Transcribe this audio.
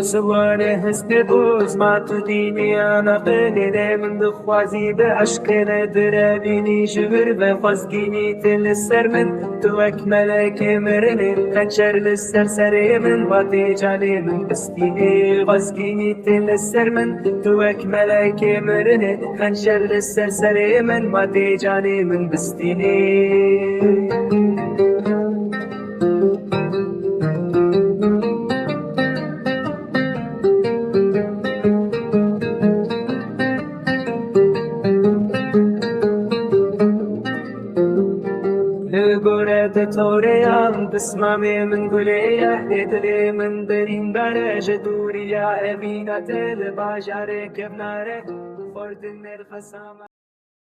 سواره هست دوز ما تو دینی آنا بلیده من دخوازی به عشقه درابینی جبر به خزگینی تل سر من تو اک ملک مرنه خنچر لسر سر من باتی جانی من بستینی خزگینی تل سر من تو اک ملک مرنه خنچر لسر سر من باتی جانی من بستینی گورت توريان بسمامي من قولي احتلي من درين برج دوري يا امينة الباجارك بنارك فرد النار خسامة